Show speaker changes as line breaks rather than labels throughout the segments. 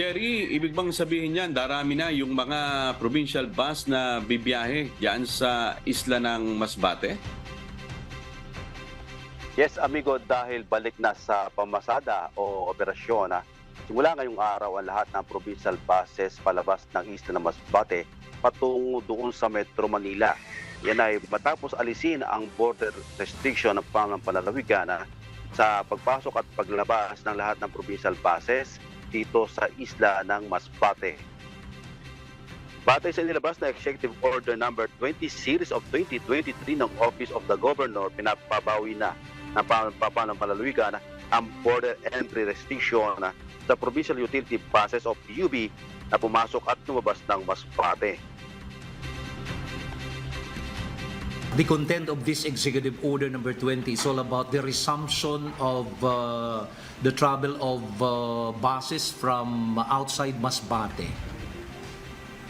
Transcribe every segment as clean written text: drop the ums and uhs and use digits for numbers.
Jerry, ibig bang sabihin niyan, darami na yung mga provincial bus na bibiyahe diyan sa isla ng Masbate?
Yes, amigo, dahil balik na sa pamasada o operasyon, simula ngayong araw ang lahat ng provincial buses palabas ng isla ng Masbate patungo doon sa Metro Manila. Yan ay matapos alisin ang border restriction ng panlalawigan sa pagpasok at paglabas ng lahat ng provincial buses dito sa isla ng Masbate. Batay sa inilabas na Executive Order number 20 Series of 2023 ng Office of the Governor, pinapabawi na ng panlalawigan ang border entry restriction sa provincial utility buses of UB na pumasok at lumabas ng Masbate.
The content of this Executive Order number 20 is all about the resumption of the travel of buses from outside Masbate.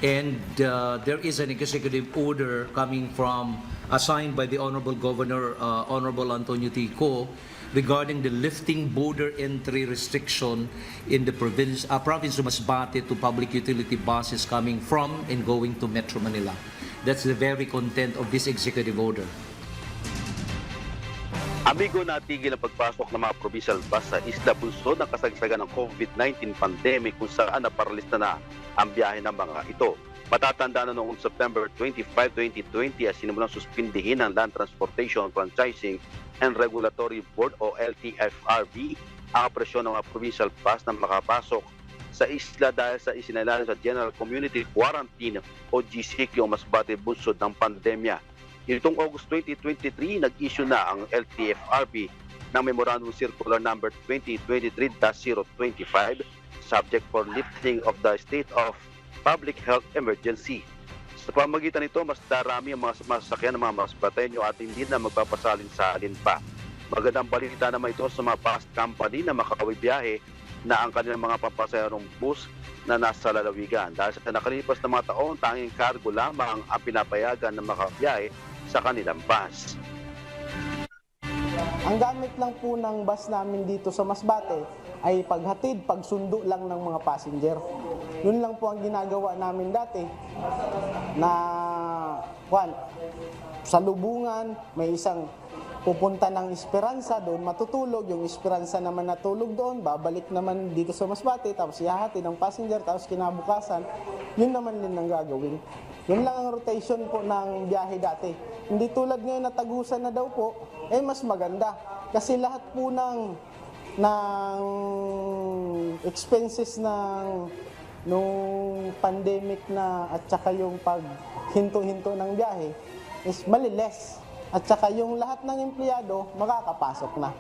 And there is an Executive Order coming from, assigned by the Honorable Governor, Honorable Antonio T. Co, regarding the lifting border entry restriction in the province of Masbate to public utility buses coming from and going to Metro Manila. That's the very content of this executive order.
Amigo, natigil ang pagpasok ng mga provincial bus sa isla bunsod ng kasagsagan ng COVID-19 pandemic kung saan naparalista na ang biyahe ng mga ito. Matatanda na noong September 25, 2020 ay sinimulang suspindihin ng Land Transportation, Franchising and Regulatory Board o LTFRB ang operasyon ng mga provincial bus na makapasok sa isla dahil sa isinailalim sa General Community Quarantine o GCQ o Masbate bunsod ng pandemya. Itong August 2023, nag-issue na ang LTFRB ng Memorandum Circular number 2023-025 subject for lifting of the state of public health emergency. Sa pamagitan nito, mas darami ang mga masasakyan ng mga Masbateño at hindi na magpapasalin-salin pa. Magandang balita naman ito sa mga bus company na makawibiyahe na ang kanilang mga papasaherong bus na nasa lalawigan. Dahil sa nakalipas na mga taon, tanging cargo lamang ang pinapayagan na makabiyahe sa kanilang bus.
Ang gamit lang po ng bus namin dito sa Masbate ay paghatid, pagsundo lang ng mga passenger. Yun lang po ang ginagawa namin dati na sa Lubungan, may isang pupunta ng Esperanza, doon matutulog, yung Esperanza naman natulog doon, babalik naman dito sa Masbate, tapos ihahatid ng passenger, tapos kinabukasan, yun naman din ang gagawin. Yun lang ang rotation po ng biyahe dati. Hindi tulad ngayon na tagusan na daw po, mas maganda. Kasi lahat po ng expenses nung pandemic na at saka yung paghinto-hinto ng biyahe is maliles. At saka yung lahat ng empleyado makakapasok na.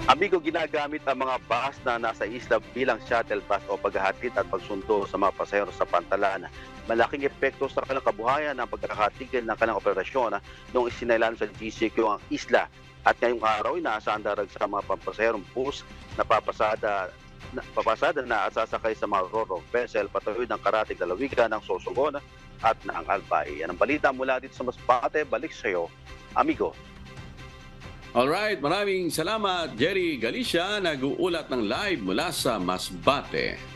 Amigo, ginagamit ang mga bus na nasa isla bilang shuttle bus o paghahatid at pagsundo sa mga pasahero sa pantalan. Malaking epekto sa kanilang kabuhayan ang pagkakatigil ng kanilang operasyon noong isinailalim sa GCQ ang isla. At ngayong araw, inaasahan darag sa mga pampasaherong bus na papasada na at sasakay sa mga ro-ro vessel patawid ng karatig lalawigan ng Sorsogon at ng Albay. Yan ang balita mula dito sa Masbate. Balik sa iyo, amigo.
Alright, maraming salamat Jerry Galicia, nag-uulat ng live mula sa Masbate.